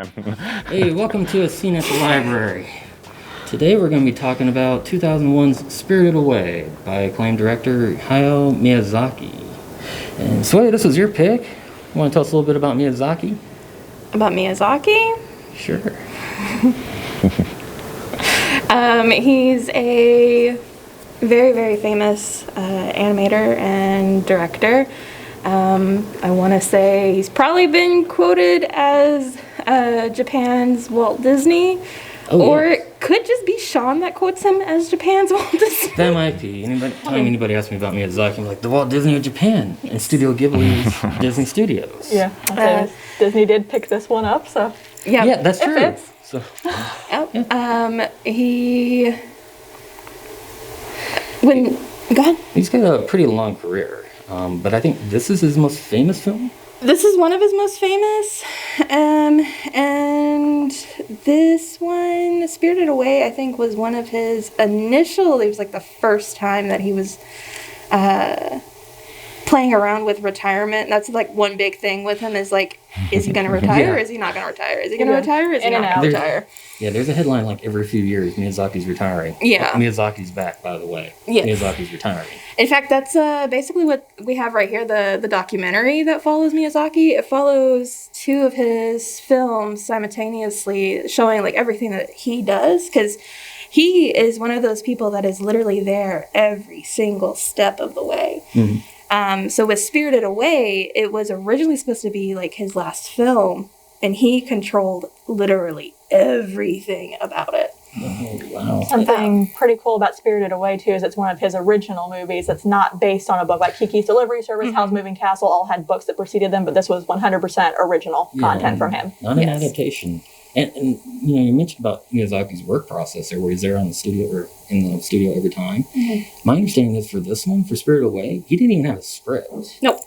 man. Hey, welcome to As Cine at the Library. Today we're going to be talking about 2001's Spirited Away by acclaimed director Hayao Miyazaki. And Sway, this was your pick. You want to tell us a little bit about Miyazaki? About Miyazaki? Sure. He's a very, very famous animator and director. I want to say he's probably been quoted as Japan's Walt Disney. Or it could just be Sean that quotes him as Japan's Walt Disney. That might be. Anytime anybody asks me about Miyazaki, I'm like, the Walt Disney of Japan. And Studio Ghibli's Disney Studios. Yeah. Disney did pick this one up, so. Yeah, that's true. It fits. So, Go ahead. He's got a pretty long career. But I think this is his most famous film. This is one of his most famous, and this one, Spirited Away, I think was one of his initial, it was like the first time that he was playing around with retirement. That's like one big thing with him is like, is he going to retire or is he not going to retire? Is he going to retire or is he not going to retire? Yeah, there's a headline like every few years, Miyazaki's retiring. Yeah. Miyazaki's back, by the way. Yeah. Miyazaki's retiring. In fact, that's basically what we have right here, the documentary that follows Miyazaki. It follows two of his films simultaneously, showing like everything that he does, because he is one of those people that is literally there every single step of the way. Mm-hmm. So with Spirited Away, it was originally supposed to be like his last film, and he controlled literally everything about it. Oh, wow. Something pretty cool about Spirited Away, too, is it's one of his original movies that's not based on a book. Like Kiki's Delivery Service, Howl's Moving Castle, all had books that preceded them, but this was 100% original content from him. Not an adaptation. And you mentioned about Miyazaki's work process, where he's there on the studio or in the studio every time. Mm-hmm. My understanding is for this one, for Spirited Away, he didn't even have a script. Nope.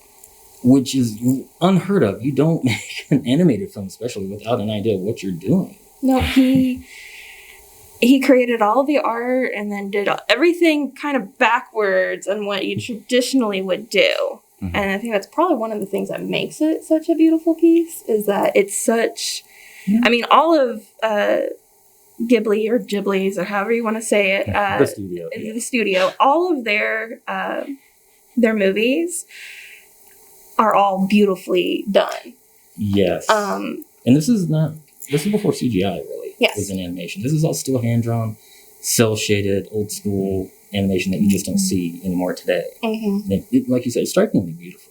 Which is unheard of. You don't make an animated film, especially without an idea of what you're doing. No, he created all the art and then did everything kind of backwards on what you traditionally would do. Mm-hmm. And I think that's probably one of the things that makes it such a beautiful piece, is that it's such... Yeah. I mean, all of Ghibli or Ghibli's or however you want to say it, the studio, all of their movies are all beautifully done. Yes. And this is before CGI, really. Yes. Was in animation. This is all still hand-drawn, cel-shaded, old-school animation that you just don't see anymore today. Mm-hmm. Like you said, it's strikingly beautiful.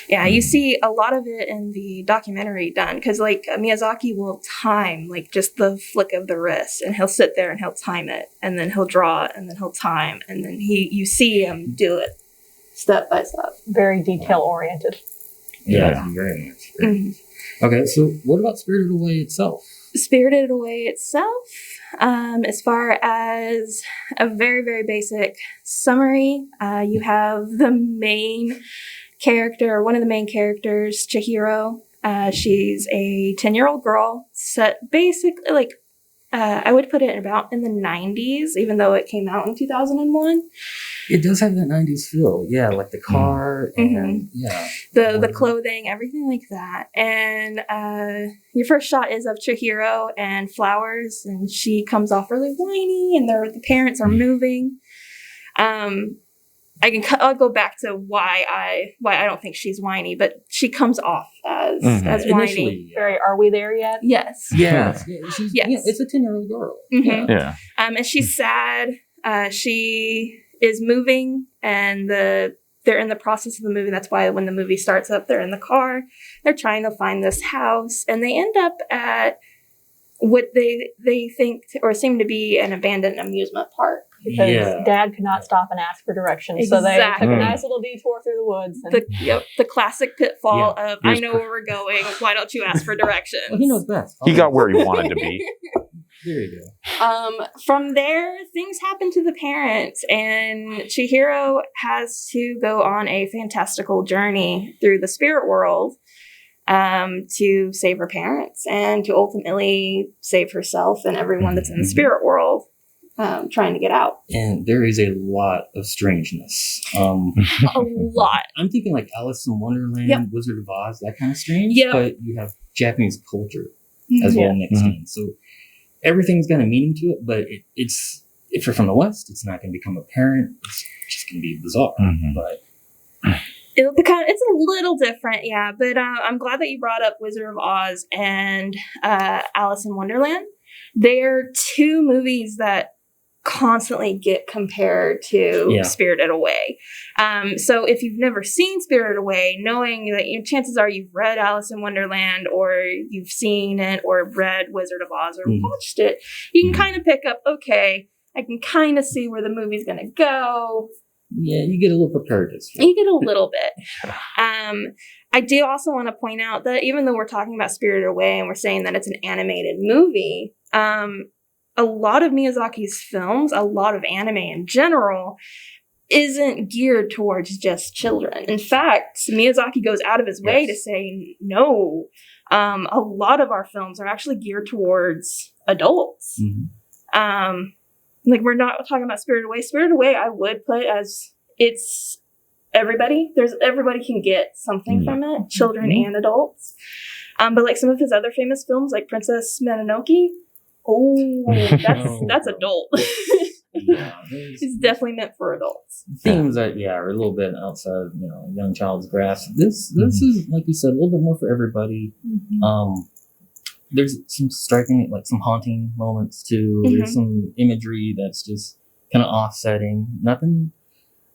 Yeah, you see a lot of it in the documentary done, because like Miyazaki will time like just the flick of the wrist, and he'll sit there and he'll time it, and then he'll draw it, and then he'll time, and then you see him do it step by step. Very detail oriented. Yeah, very much. Mm-hmm. Okay, so what about Spirited Away itself? Spirited Away itself, as far as a very, very basic summary, you have the main character, one of the main characters, Chihiro. She's a 10-year-old girl set basically like, I would put it about in the 90s, even though it came out in 2001. It does have that 90s feel. Yeah, like the car and the clothing, everything like that. And your first shot is of Chihiro and flowers, and she comes off really whiny, and the parents are moving. I'll go back to why I don't think she's whiny, but she comes off as whiny. Initially, Very, are we there yet? Yes. Yes. Yes. It's a 10-year-old girl. Mm-hmm. Yeah. And she's sad. She is moving, and they're in the process of the moving. That's why when the movie starts up, they're in the car. They're trying to find this house, and they end up at what they think or seem to be an abandoned amusement park. Because Dad could not stop and ask for directions. Exactly. So they took a nice little detour through the woods. And the classic pitfall of, I know where we're going, why don't you ask for directions? Well, he knows best. He got where he wanted to be. There you go. From there, things happen to the parents, and Chihiro has to go on a fantastical journey through the spirit world to save her parents and to ultimately save herself and everyone that's in the spirit world. Trying to get out. And there is a lot of strangeness. A lot. I'm thinking like Alice in Wonderland, Wizard of Oz, that kind of strange. Yep. But you have Japanese culture as well mixed in. So everything's got a meaning to it, but it's if you're from the West, it's not going to become apparent. It's just going to be bizarre. But it's a little different, yeah. But I'm glad that you brought up Wizard of Oz and Alice in Wonderland. They're two movies that constantly get compared to Spirited Away. So if you've never seen Spirited Away, knowing that chances are you've read Alice in Wonderland, or you've seen it, or read Wizard of Oz, or watched it, you can kind of pick up, okay, I can kind of see where the movie's going to go. Yeah, you get a little preparedness. You get a little bit. I do also want to point out that even though we're talking about Spirited Away and we're saying that it's an animated movie, a lot of Miyazaki's films, a lot of anime in general, isn't geared towards just children. In fact, Miyazaki goes out of his way to say, no, a lot of our films are actually geared towards adults. Like, we're not talking about Spirited Away. Spirited Away, I would put as it's everybody. Everybody can get something from it, children and adults. But like some of his other famous films, like Princess Mononoke, that's adult. It's definitely meant for adults. Themes that are a little bit outside, a young child's grasp. This is, like you said, a little bit more for everybody. There's some striking, like some haunting moments too. There's some imagery that's just kind of offsetting. Nothing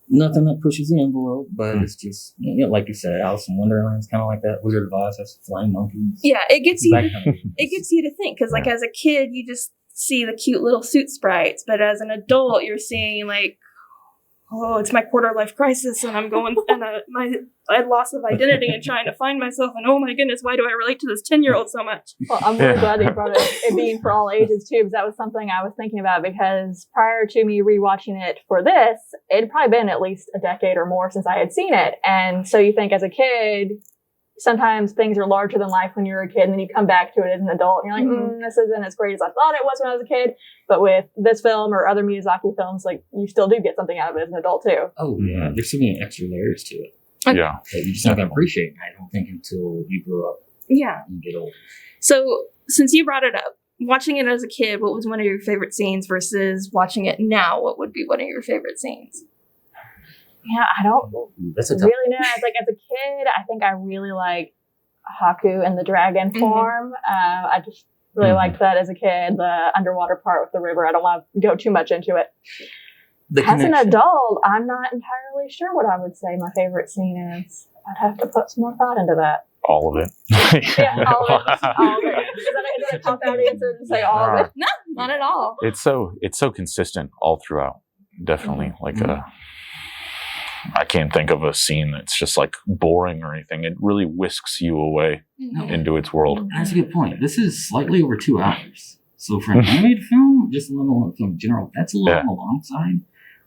that pushes the envelope, but it's just, like you said, Alice in Wonderland is kind of like that. Wizard of Oz has flying monkeys. Yeah, it gets you. It gets you to think, because like as a kid, you just see the cute little suit sprites, but as an adult, you're seeing like, oh, it's my quarter life crisis, and I'm going and my loss of identity and trying to find myself, and oh my goodness, why do I relate to this 10-year-old so much? Well, I'm really glad that you brought it being for all ages too, because that was something I was thinking about, because prior to me rewatching it for this, it'd probably been at least a decade or more since I had seen it. And so you think as a kid, sometimes things are larger than life when you're a kid, and then you come back to it as an adult and you're like, this isn't as great as I thought it was when I was a kid. But with this film or other Miyazaki films, like, you still do get something out of it as an adult too. Oh yeah, there's so many extra layers to it. Yeah. That you just not gonna appreciate, I don't think, until you grow up. Yeah. And get older. So since you brought it up, watching it as a kid, what was one of your favorite scenes versus watching it now? What would be one of your favorite scenes? Yeah, I don't That's a tough really know. Like, as a kid, I think I really liked Haku in the dragon form. I just really liked that as a kid, the underwater part with the river. I don't want to go too much into it. As an adult, I'm not entirely sure what I would say my favorite scene is. I'd have to put some more thought into that. All of it. All of it. Is that a cop-out answer to say all of it? No, not at all. It's so consistent all throughout. Definitely. Like I can't think of a scene that's just like boring or anything. It really whisks you away into its world. That's a good point. This is slightly over 2 hours. So for an animated film, just a little film in general, that's a little on the long side.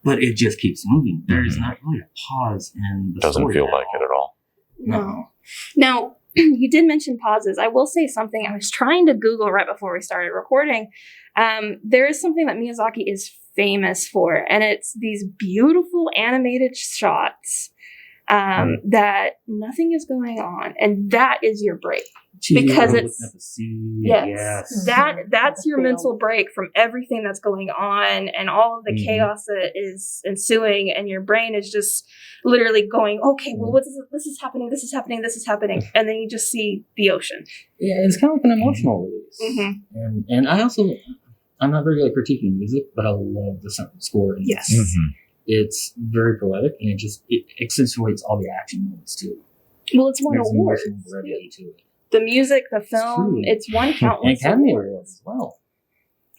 But it just keeps moving. There's not really a pause in the Doesn't story feel like it at all. No. Now, you did mention pauses. I will say something. I was trying to Google right before we started recording. There is something that Miyazaki is famous for, and it's these beautiful animated shots that nothing is going on, and that is your break. Because it's that's your mental break from everything that's going on and all of the chaos that is ensuing, and your brain is just literally going, okay, well, this is happening, and then you just see the ocean. Yeah, it's kind of like an emotional release. And I'm not very good at critiquing music, but I love the score. Yes. It's very poetic, and it accentuates all the action moments too. Well, it's won There's awards. emotional brevity to it. The music, the film, it's won countless Academy awards. Awards as well,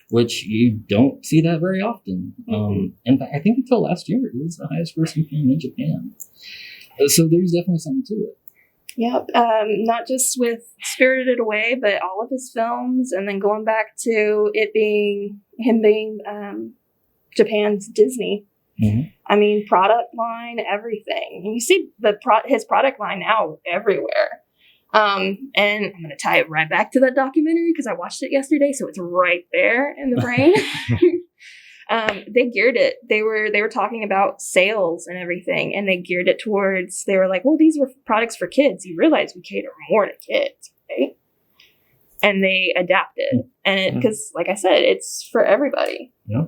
which you don't see that very often. And I think until last year, it was the highest grossing film in Japan. So there's definitely something to it. Yep. Not just with Spirited Away, but all of his films, and then going back to him being Japan's Disney. I mean, product line, everything. And you see his product line now everywhere. And I'm going to tie it right back to that documentary because I watched it yesterday, so it's right there in the brain. They geared it. They were talking about sales and everything, and they geared it towards. They were like, "Well, these were products for kids. You realize we cater more to kids, right?" and they adapted. And because, like I said, it's for everybody. Yeah.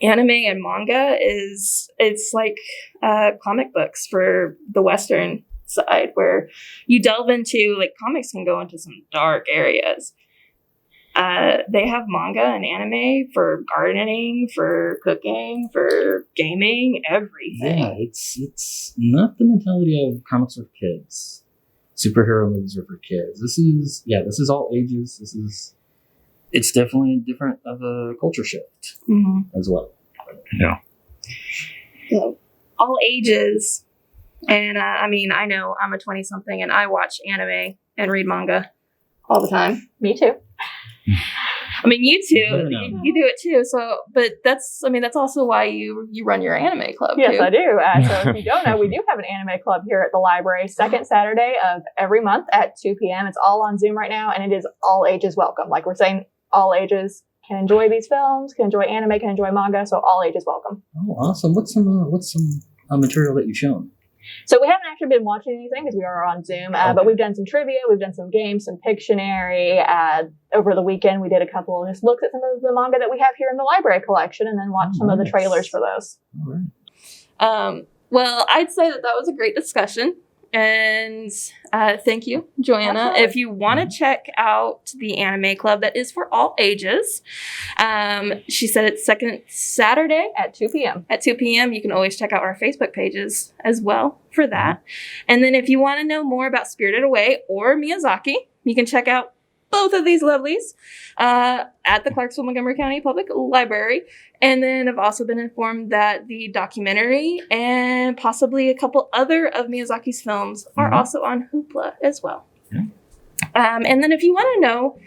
Anime and manga it's like comic books for the Western side, where you delve into, like, comics can go into some dark areas. They have manga and anime for gardening, for cooking, for gaming, everything. Yeah, it's not the mentality of comics are for kids. Superhero movies are for kids. This is all ages. It's definitely different of a culture shift as well. Yeah. So, all ages. And I mean, I know I'm a 20-something and I watch anime and read manga all the time. Me too. I mean, you too. You do it too. So, but that's also why you run your anime club. Yes, too. I do. So if you don't know, we do have an anime club here at the library, second Saturday of every month at 2 p.m. It's all on Zoom right now, and it is all ages welcome. Like we're saying, all ages can enjoy these films, can enjoy anime, can enjoy manga, so all ages welcome. Oh, awesome! What's some material that you've shown? So we haven't actually been watching anything because we are on Zoom, but we've done some trivia, we've done some games, some Pictionary. Over the weekend, we did a couple of just looks at some of the manga that we have here in the library collection, and then watched some of the trailers for those. All right. Well, I'd say that was a great discussion. And thank you, Joanna. Absolutely. If you want to check out the anime club that is for all ages, she said it's second Saturday At 2 p.m. at 2 p.m. You can always check out our Facebook pages as well for that. And then if you want to know more about Spirited Away or Miyazaki, you can check out both of these lovelies at the Clarksville-Montgomery County Public Library. And then I've also been informed that the documentary and possibly a couple other of Miyazaki's films are also on Hoopla as well. Yeah. And then if you want to know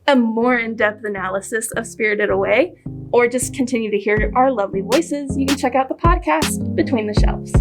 a more in-depth analysis of Spirited Away, or just continue to hear our lovely voices, you can check out the podcast Between the Shelves.